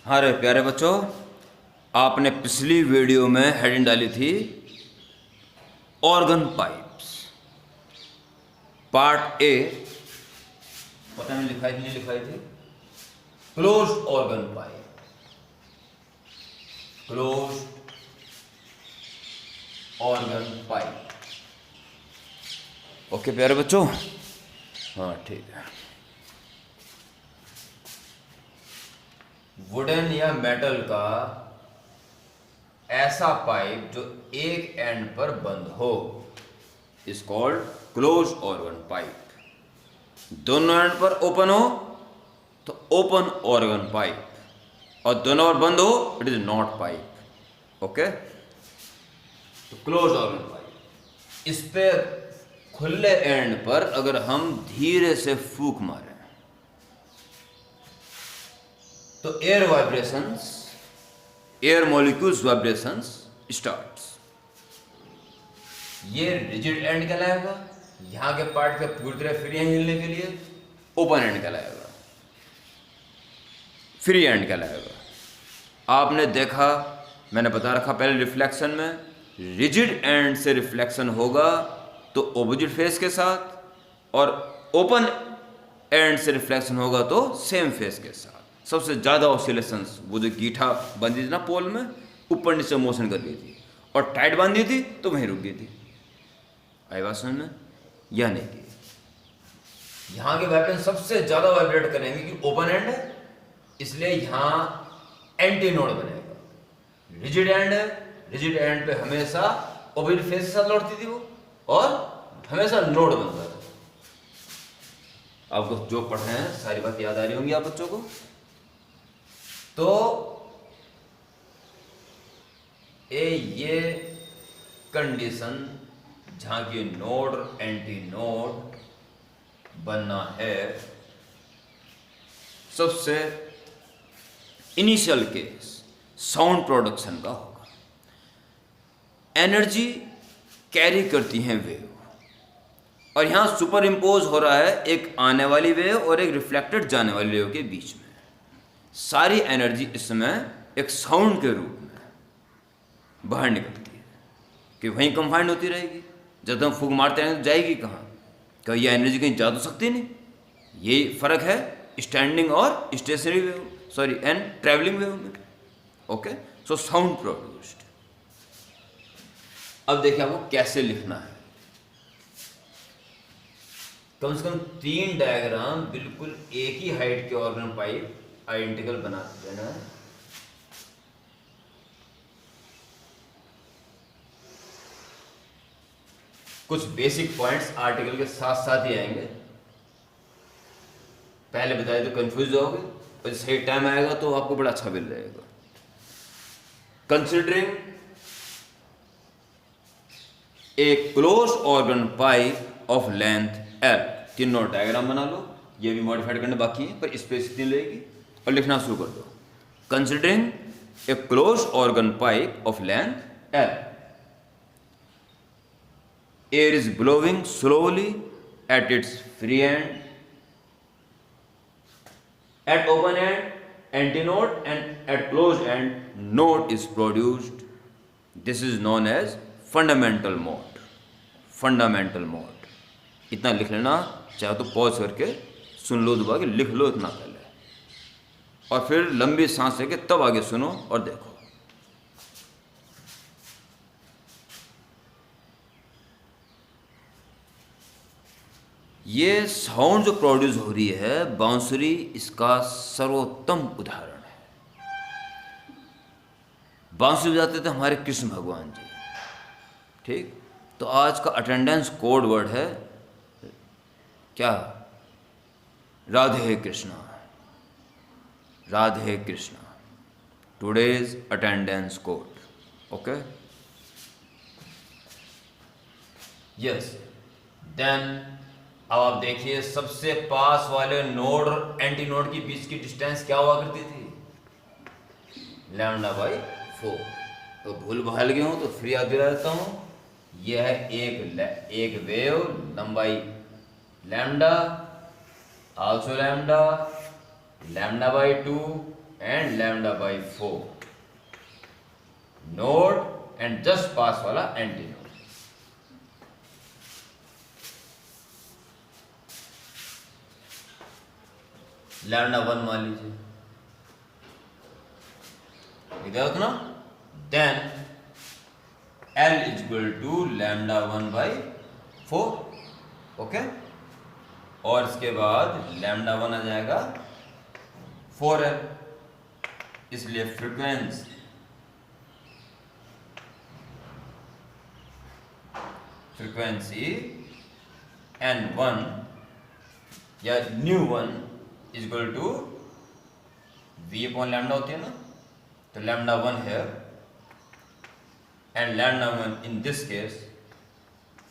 हाँ रे प्यारे बच्चों, आपने पिछली वीडियो में हेडिंग डाली थी ऑर्गन पाइप्स पार्ट ए। पता नहीं लिखाई थी नहीं लिखाई थी। Closed organ pipe, closed organ pipe. Okay प्यारे बच्चों, हाँ ठीक है। वुडन या मेटल का ऐसा पाइप जो एक एंड पर बंद हो is called close organ pipe. दोनों एंड पर ओपन हो तो ओपन ऑर्गन पाइप, और दोनों पर बंद हो it is not pipe. Okay, तो क्लोज ऑर्गन पाइप। इस पे खुले एंड पर अगर हम धीरे से फूंक मारें तो air vibrations, air molecules vibrations starts. ये रिजिड एंड कहलाएगा, यहां के पार्ट पे पूरी तरह फ्री है हिलने के लिए ओपन एंड कहलाएगा, फ्री एंड कहलाएगा। आपने देखा, मैंने बता रखा पहले रिफ्लेक्शन में, रिजिड एंड से रिफ्लेक्शन होगा तो ऑपोजिट फेस के साथ, और ओपन एंड से रिफ्लेक्शन होगा तो सेम फेस के साथ। सबसे ज़्यादा ऑसिलेशंस वो जो गीठा बंधी थी ना पोल में, ऊपर नीचे मोशन कर रही थी, और टाइट बांधी थी तो वहीं रुक गई थी। आई बात समझ में? यह नहीं की यहाँ के वाइब्रेशन सबसे ज़्यादा वाइब्रेट करेंगे कि ओपन एंड है, इसलिए यहाँ एंटी नोड बनेगा। रिजिड एंड है, रिजिड एंड पे हमेशा ऑपोजिट फेस के साथ लौटती थी वो, और हमेशा नोड बनता था। आपको जो पढ़े हैं सारी बात याद आ रही होंगी आप बच्चों को। तो ये कंडीशन जहां की नोड एंटी नोड बनना है, सबसे इनिशियल केस साउंड प्रोडक्शन का होगा। एनर्जी कैरी करती हैं वेव, और यहां सुपर इम्पोज हो रहा है एक आने वाली वेव और एक रिफ्लेक्टेड जाने वाली वेव के बीच में। सारी एनर्जी इसमें एक साउंड के रूप में बाहर निकलती है कि वहीं कंफाइंड होती रहेगी। जब हम फूक मारते हैं तो जाएगी कहाँ? क्या यह एनर्जी कहीं जा तो सकती नहीं। यही फर्क है स्टैंडिंग और stationary wave, sorry and travelling wave में। Okay, so sound produced. अब देखिए आपको कैसे लिखना है। कम से कम 3 डायग्राम बिल्कुल एक ही हाइट के ऑर्गन पाइप आइडेंटिकल बना देना है। कुछ बेसिक पॉइंट्स आर्टिकल के साथ साथ ही आएंगे। पहले बताए तो कंफ्यूज होगे, और सही टाइम आएगा तो आपको बड़ा अच्छा मिल जाएगा। Considering A close organ pipe of length L. तीनों डायग्राम बना लो, ये भी मॉडिफाइड करने बाकी है, पर स्पेस इतनी लगेगी, और लिखना शुरू कर दो। Considering A close organ pipe of length L, air is blowing slowly at its free end, at open end antinode, and at closed end node is produced. This is known as fundamental mode. Fundamental mode इतना लिख लेना, चाहे तो pause करके सुन लो, दोबारा लिख लो इतना पहले, और फिर लंबी सांस लेके तब आगे सुनो और देखो। ये साउंड जो प्रोड्यूस हो रही है बांसुरी, इसका सर्वोत्तम उदाहरण है। बांसुरी बजाते थे हमारे कृष्ण भगवान जी, ठीक। तो आज का अटेंडेंस कोड वर्ड है क्या? Radhe Krishna, Radhe Krishna, today's attendance code. Okay, yes. Then अब आप देखिए, सबसे पास वाले नोड और एंटी नोड के बीच की डिस्टेंस क्या हुआ करती थी? λ/4। तो भूल भाल गया हूं तो फ्री याद दिला देता हूं। यह है एक वेव लंबाई lambda, also lambda, λ/2 and lambda by 4, node and just pass वाला एंटी नोड। लैम्डा 1 मान लीजिए, इधर रखना। Then L is equal to lambda 1 by 4, okay. और इसके बाद लैम्डा 1 आ जाएगा 4L, इसलिए फ्रीक्वेंसी N1 या nu 1 is equal to V upon lambda होती है ना, तो लैम्डा 1 है and lambda 1 in this case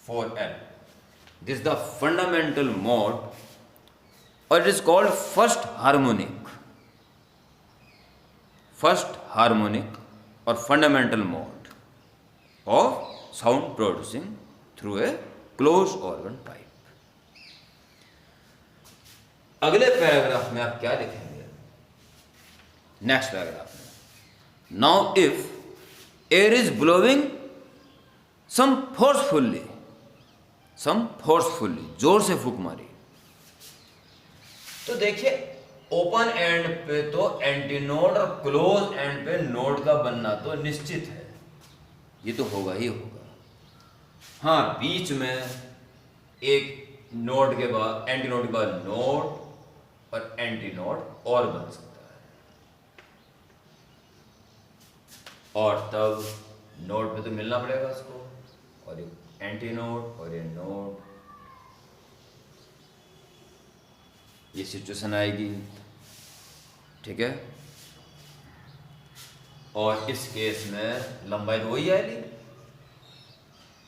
4L. This is the fundamental mode, or it is called first harmonic or fundamental mode of sound producing through a closed organ pipe. अगले paragraph में आप क्या लिखेंगे? नेक्स्ट पैराग्राफ में, now if air is blowing some forcefully, जोर से फूंक मारी, तो देखिए ओपन एंड पे तो एंटी नोड और क्लोज एंड पे नोड का बनना तो निश्चित है, ये तो होगा ही होगा। हाँ, बीच में एक नोड के बाद, एंटी नोड के बाद नोड और एंटी नोड और बन सकता है, और तब नोड पे तो मिलना पड़ेगा उसको, और एक एंटी नोड और ये नोड, ये सिचुएशन आएगी, ठीक है। और इस केस में लंबाई तो वही आएगी।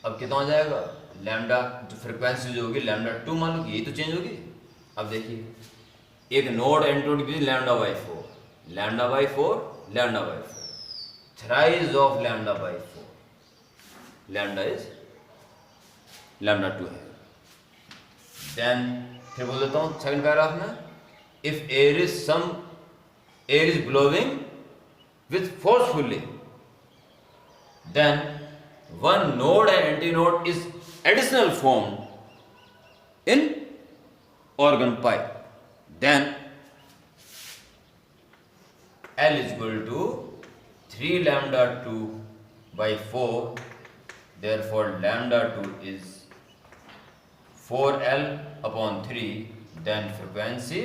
अब कितना हो जाएगा? लैम्डा जो फ्रिक्वेंसी जो होगी लैम्डा 2 मान लो, यही तो चेंज होगी। अब देखिए एक नोड एंटी नोड की lambda by 4, lambda by 4, lambda by 4, thrice of lambda by 4, lambda is lambda 2 है। देन फिर बोल देता हूँ सेकंड पैराग्राफ में, if air is blowing with forcefully, then one node and antinode is additional form in organ pipe, then L is equal to 3 lambda 2 by 4, therefore lambda 2 is 4L upon 3, then frequency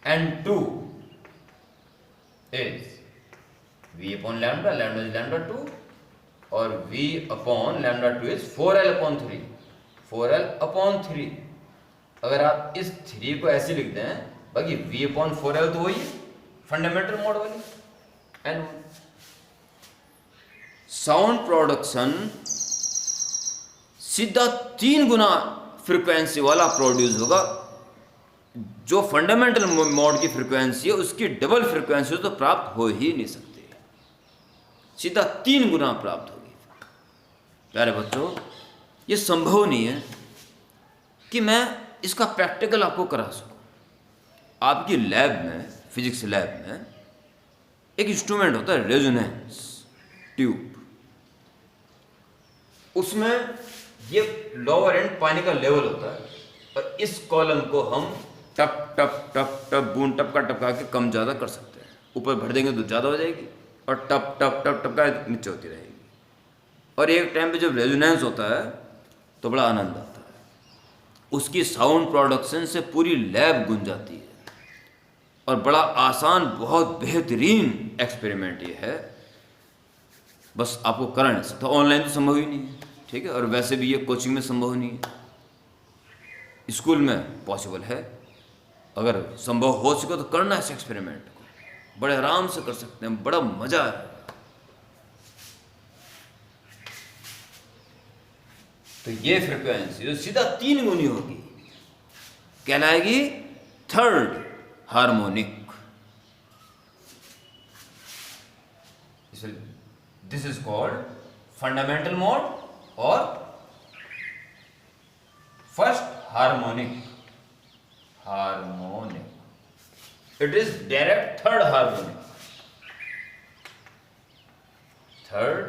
N2 is V upon lambda, lambda is lambda 2, और V upon lambda 2 is 4L upon 3, 4L upon 3। अगर आप इस 3 को ऐसे लिख दें, बाकी V upon 4L तो वही फंडामेंटल मोड वाली N1। साउंड प्रोडक्शन सीधा 3 गुना फ्रीक्वेंसी वाला प्रोड्यूस होगा। जो फंडामेंटल मोड की फ्रीक्वेंसी है उसकी डबल फ्रीक्वेंसी तो प्राप्त हो ही नहीं सकती, सीधा 3 गुना प्राप्त होगी। प्यारे बच्चों, ये संभव नहीं है कि मैं इसका प्रैक्टिकल आपको करा सकूं। आपकी लैब में, फिजिक्स लैब में एक इंस्ट्रूमेंट होता है रेजोनेंस ट्यूब, उसमें ये लोअर एंड पानी का लेवल होता है, और इस कॉलम को हम टप टप टप टप बूंद टपका टपका के कम ज़्यादा कर सकते हैं। ऊपर भर देंगे तो ज़्यादा हो जाएगी, और टप टप टप टपका नीचे होती रहेगी। और एक टाइम पे जब रेजोनेंस होता है तो बड़ा आनंद आता है। उसकी साउंड प्रोडक्शन से पूरी लैब गूंज जाती है, और बड़ा आसान, बहुत बेहतरीन एक्सपेरिमेंट ये है। बस आपको करा नहीं सकता, ऑनलाइन तो संभव ही नहीं है, ठीक है। और वैसे भी ये कोचिंग में संभव नहीं है, स्कूल में पॉसिबल है। अगर संभव हो सके तो करना इस एक्सपेरिमेंट को, बड़े आराम से कर सकते हैं, बड़ा मजा है। तो ये फ्रीक्वेंसी जो सीधा 3 गुनी होगी कहलाएगी third harmonic. This is called fundamental mode और first harmonic, harmonic, it is direct third harmonic, third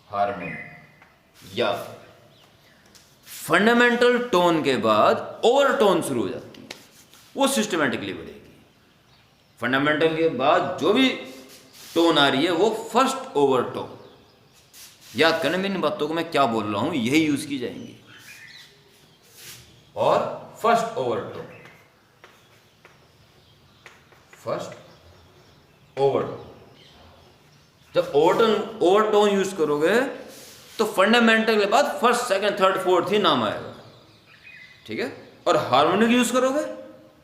harmonic. या फंडामेंटल टोन के बाद ओवरटोन शुरू हो जाती है, वो सिस्टमेटिकली बढ़ेगी। फंडामेंटल के बाद जो भी टोन आ रही है वो फर्स्ट ओवरटोन। याद करना मेरी बातों को मैं क्या बोल रहा हूं, यही यूज की जाएंगी। और फर्स्ट ओवरटोन, फर्स्ट ओवरटोन। जब ओवरटोन यूज करोगे तो फंडामेंटल के बाद फर्स्ट, सेकंड, थर्ड, फोर्थ ही नाम आएगा, ठीक है। और हार्मोनिक यूज करोगे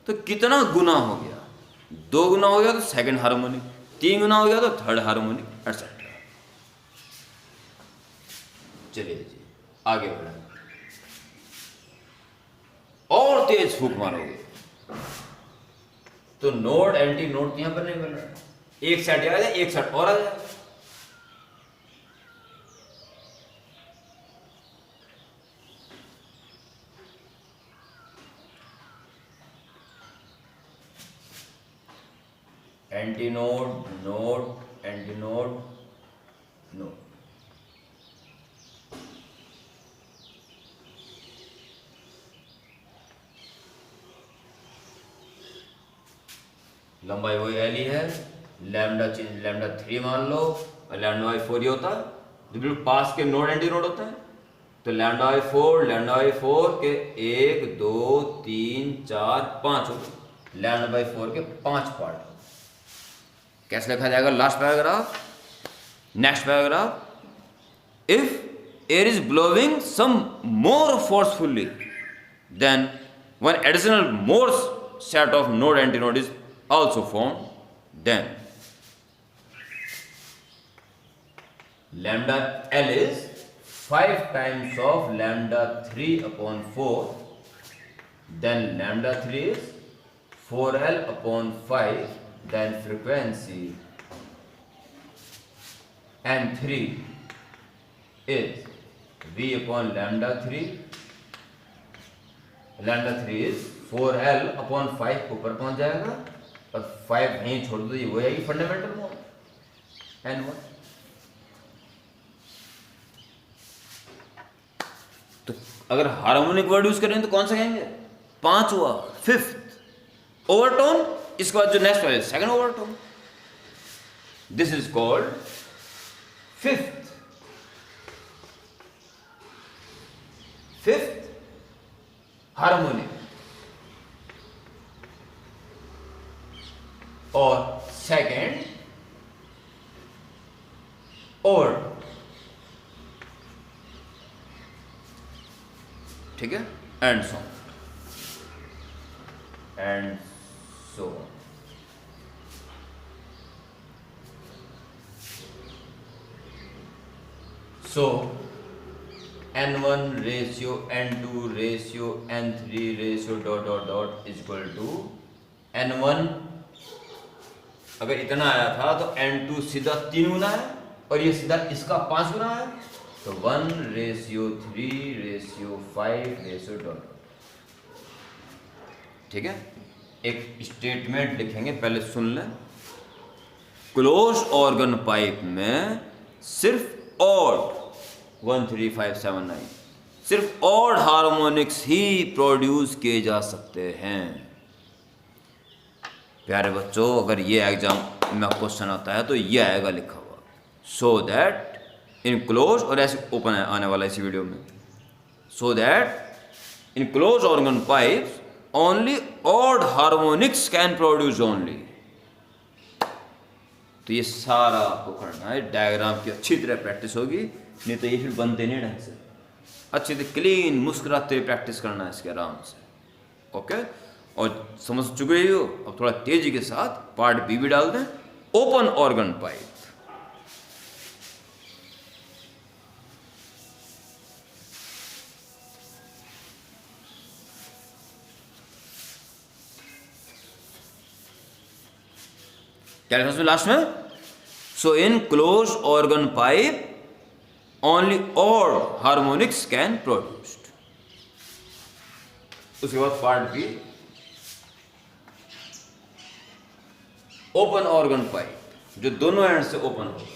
तो कितना गुना हो गया, 2 गुना हो गया तो सेकंड हार्मोनिक, 3 गुना हो गया तो थर्ड हार्मोनिक, एटसेट्रा। चलिए जी आगे बढ़े, और तेज फूंक मारोगे तो नोड एंटी नोड यहां पर नहीं बन रहा, एक साइड आ जाए, एक साइड और आ जाए। Anti node, node, anti node, node. लंबाई वही एल ही है, लैम्डा चेंज लैम्डा 3 मान लो, और लैम्डा बाई 4 ही होता है। जब बिल्कुल पास के नोड एंटी नोड होते हैं तो लैम्डा बाई 4 के 1 2 3 4 5 होते, लैम्डा बाई 4 के 5 पार्ट। कैसे लिखा जाएगा last paragraph, next paragraph, if air is blowing some more forcefully then one additional more set of node antinode is also formed, then lambda L is 5 times of lambda 3 upon 4, then lambda 3 is 4L upon 5, then frequency N3 is V upon lambda 3, lambda 3 is 4L upon 5 ऊपर पहुंच जाएगा और 5 नहीं छोड़ दो, ये वो है फंडामेंटल मोड N1। तो अगर हार्मोनिक वर्ड यूज करें तो कौन सा कहेंगे, 5वां, 5th ओवरटोन। इसके बाद जो नेक्स्ट है second overtone, this is called 5th harmonic. और सेकंड ओवरटोन, ठीक है, and so and so. So N1 ratio N2 ratio N3 ratio dot dot dot is equal to N1। अगर इतना आया था तो N2 सीधा 3 गुना है और ये सीधा इसका 5 गुना है, तो 1:3:5:. ठीक है, एक स्टेटमेंट लिखेंगे, पहले सुन लें. क्लोज ऑर्गन पाइप में सिर्फ ऑड 1 3 5 7 9 सिर्फ ऑड हार्मोनिक्स ही प्रोड्यूस किए जा सकते हैं. प्यारे बच्चों, अगर ये एग्जाम में क्वेश्चन आता है तो ये आएगा लिखा हुआ, सो दैट इन क्लोज, और ऐसे ओपन आने वाला इसी वीडियो में, so that in close organ pipes only odd harmonics can produce only. तो ये सारा आपको करना है, डायग्राम की अच्छी तरह प्रैक्टिस होगी, नहीं तो ये फिर बनते नहीं ढंग से. अच्छी तरह क्लीन मुस्कुराते हुए प्रैक्टिस करना है इसके आराम से. ओके, और समझ चुके ही हो, अब थोड़ा तेजी के साथ पार्ट बी भी डाल दें, ओपन ऑर्गन पाइप. क्या लिखा उसमें लास्ट में? So in close organ pipe only odd harmonics can produced. उसके बाद part B, open organ pipe, जो दोनों एंड से ओपन हो।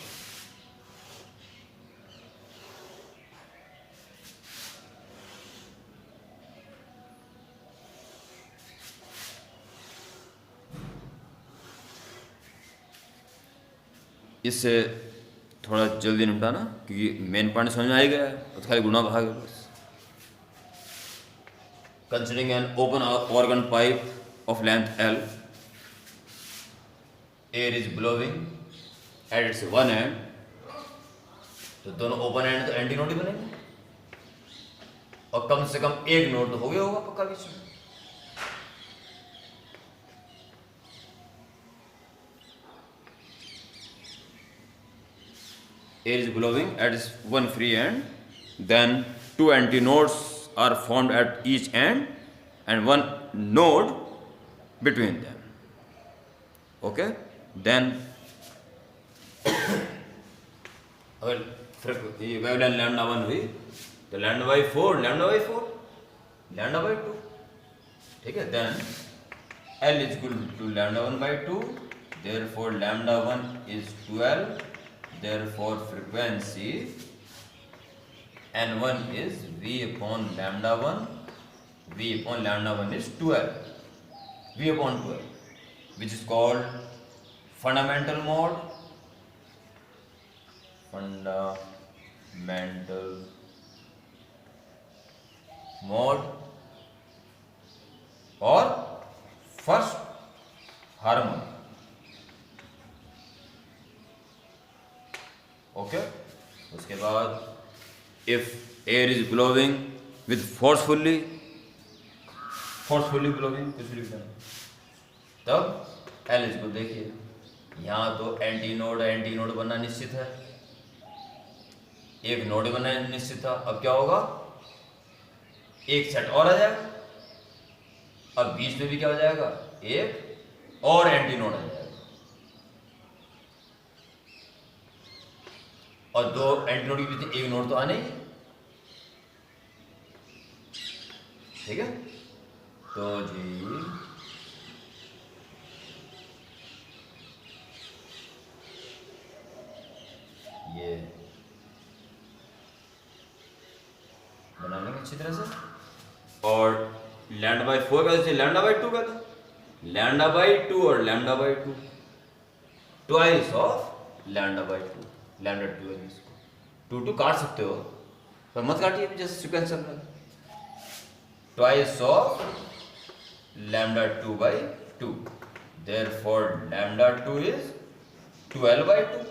इससे थोड़ा जल्दी निपटाना, क्योंकि मेन पॉइंट समझ में आ ही गया है, तो खाली गुना भाग है बस। Considering an open organ pipe of length L, air is blowing at its one and, तो दोनों ओपन एंड तो एंटी नोड ही बनेंगे, और कम से कम एक नोड तो हो गया होगा पक्का बीच में। Air is blowing at its one free end, then two antinodes are formed at each end and one node between them. Okay, then अगर ये वेवलेंथ लैम्डा 1 हुई तो लैम्डा बाई 4 लैम्डा बाई 2, ठीक है। Then L is equal to lambda 1 by 2, therefore lambda 1 is 12, therefore frequency N1 is V upon lambda 1, V upon lambda 1 is 12, V upon 12, which is called fundamental mode, or first harmony. Okay, उसके बाद if air is blowing with forcefully blowing, कुछ लिख देना, तब L इसको देखिए, यहाँ तो एंटी नोड बनना निश्चित है, एक नोड बनना निश्चित था। अब क्या होगा, एक सेट और आ जाएगा, अब बीच में भी क्या हो जाएगा, एक और एंटी नोड आ जाएगा, और दो एंटी नोड के बीच एक नोड तो आने ही, ठीक है। तो जी ये बना लेंगे अच्छी तरह से, और लैम्डा बाई 4 का लैम्डा बाई 2 का था, लैम्डा बाई 2 और lambda by 2 twice of lambda by 2, lambda 2 है, इसको 2 काट सकते हो पर मत काटिए, जैसे सीक्वेंस चल रहा है, twice of lambda 2 by 2, therefore lambda 2 is 12 by 2,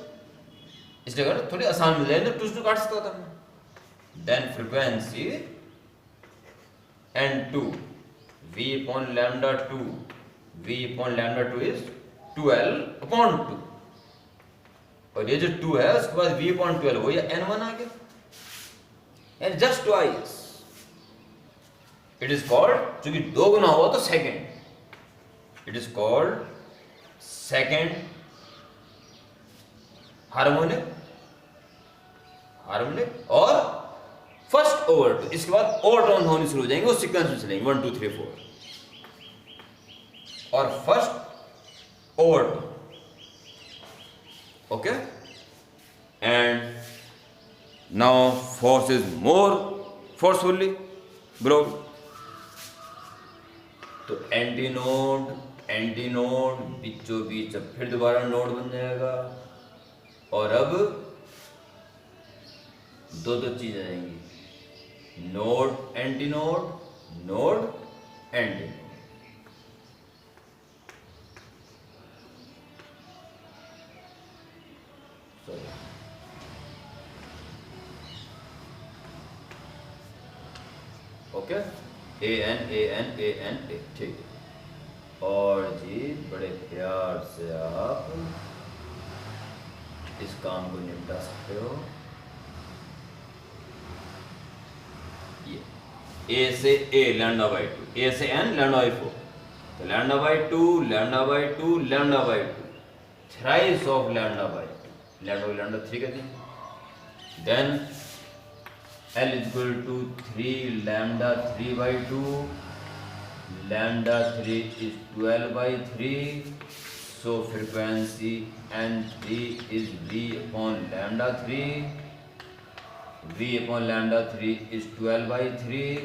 इसलिए अगर थोड़ी आसान मिल जाए तो 2 काट सकता था। Then frequency N2 V upon lambda 2, V upon lambda 2 is 12 upon 2, और ये जो 2 है उसके बाद V upon 12 हो, या N1 आ गया, and just twice it is called, चूंकि 2 गुना हुआ तो second, it is called second harmonic और फर्स्ट ओवरटोन। इसके बाद ओवरटोन होनी शुरू हो जाएंगे, वो सीक्वेंस में चलेंगे 1 2 3 4, और first overtone, okay. And now force is more forcefully blow, तो एंटी नोड बीचों बीच अब फिर दोबारा नोड बन जाएगा, और अब दो चीजें आएंगी, node anti node, sorry, okay, ए, ठीक है। और जी बड़े प्यार से आप इस काम को निपटा सकते हो। ये ए से ए लैम्डा बाई 2, ए से एन लैम्डा बाई 4, तो lambda by 2 lambda by 2 lambda by 2, thrice of lambda by 2, lambda 3 कर दी। Then L is equal to 3 lambda 3 by 2 lambda 3 is 12/3, so frequency n3 is v upon lambda 3. v upon lambda 3 is 12/3.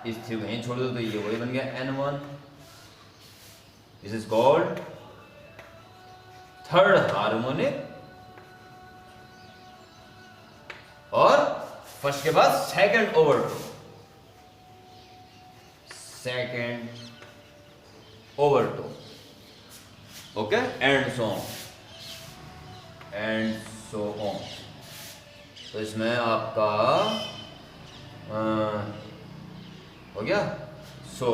इस 3 वहीं छोड़ दो तो ये वही बन गया n1. This is called third harmonic. और फर्स्ट के बाद second overtone, second overtone. Okay, and so on. तो इसमें आपका हो गया. So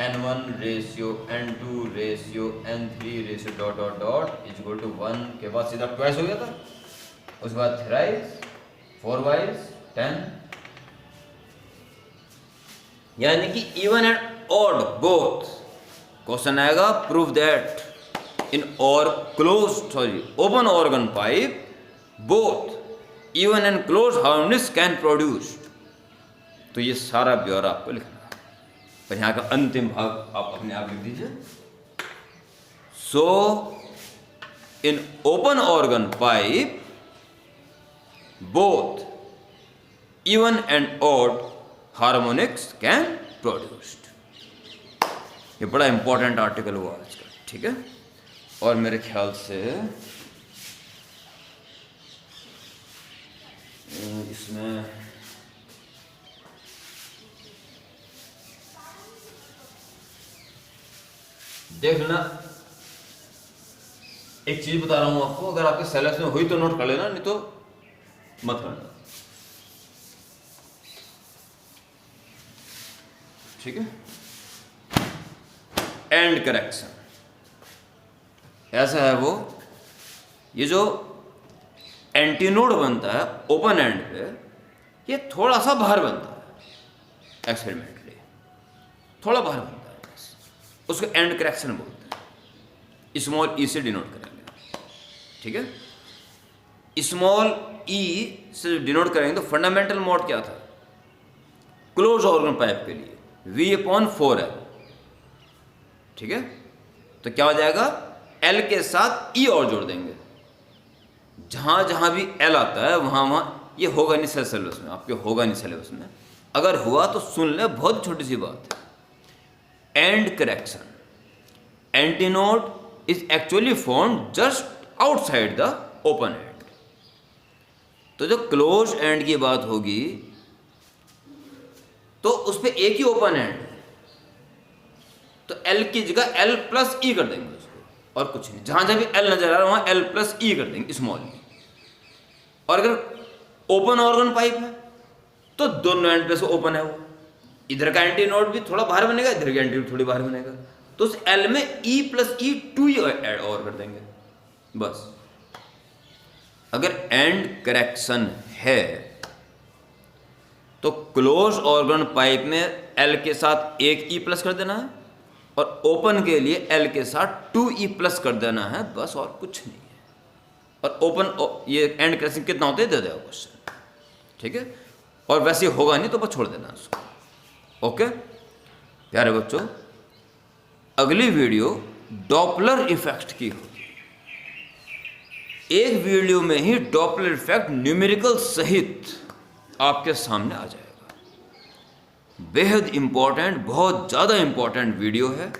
n1 ratio n2 ratio n3 ratio dot dot dot is equal to 1 के बाद सीधा ट्वाइस हो गया था. उसके बाद थ्राइस, 4 वाइज 10. यानी कि even and odd both. Question आएगा प्रूव दैट इन और open organ pipe both even and close harmonics can produce. तो ये सारा ब्यौरा आपको लिखना है. पर यहाँ का अंतिम भाग आप अपने आप लिख दीजिए. So in open organ pipe both even and odd harmonics can produced. ये बड़ा इंपॉर्टेंट आर्टिकल हुआ आज का, ठीक है. और मेरे ख्याल से इसमें देख लेना. एक चीज बता रहा हूं आपको, अगर आपके सिलेबस में हुई तो नोट कर लेना, नहीं तो मत करना. ठीक है. एंड करेक्शन ऐसा है वो, ये जो एंटीनोड बनता है ओपन एंड पे, ये थोड़ा सा बाहर बनता है एक्सपेरिमेंटली, थोड़ा बाहर बनता है बस. उसको एंड करेक्शन बोलते हैं. स्मॉल ई से डिनोट करेंगे, ठीक है. स्मॉल ई से डिनोट करेंगे तो फंडामेंटल मोड क्या था क्लोज ऑर्गन पाइप के लिए, V/4L. ठीक है. तो क्या हो जाएगा, L के साथ E और जोड़ देंगे. जहां जहां भी L आता है वहां वहां ये होगा नहीं सिलेबस में, आपके होगा नहीं सिलेबस में. अगर हुआ तो सुन ले, बहुत छोटी सी बात है. And correction, antinode is actually formed just outside the open and. तो जो क्लोज एंड की बात होगी तो उस पर एक ही ओपन एंड है, तो L की जगह L प्लस E कर देंगे उसको, और कुछ नहीं. जहां जहां भी L नजर आ रहा है वहां L प्लस E कर देंगे, स्मॉल ई. और अगर ओपन ऑर्गन पाइप है तो दोनों एंड पे से ओपन है वो. इधर का एंटीनोड भी थोड़ा बाहर बनेगा, इधर का एंटीनोड थोड़ी बाहर बनेगा, तो उस L में E प्लस E 2 ऐड और कर देंगे बस. अगर एंड करेक्शन है तो क्लोज ऑर्गन पाइप में L के साथ एक E प्लस कर देना है, और ओपन के लिए L के साथ 2E प्लस कर देना है बस, और कुछ नहीं है. और ओपन ये एंड करेक्शन कितना होता है दे देगा क्वेश्चन, ठीक है. और वैसे होगा नहीं तो बस छोड़ देना उसको. ओके प्यारे बच्चों, अगली वीडियो डॉपलर इफेक्ट की होगी. एक वीडियो में ही डॉपलर इफेक्ट न्यूमेरिकल सहित आपके सामने आ जाएगा. बेहद इंपॉर्टेंट, बहुत ज़्यादा इंपॉर्टेंट वीडियो है.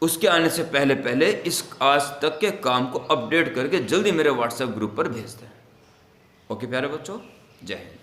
उसके आने से पहले पहले इस आज तक के काम को अपडेट करके जल्दी मेरे व्हाट्सएप ग्रुप पर भेज दें. ओके प्यारे बच्चों, जय हिंद.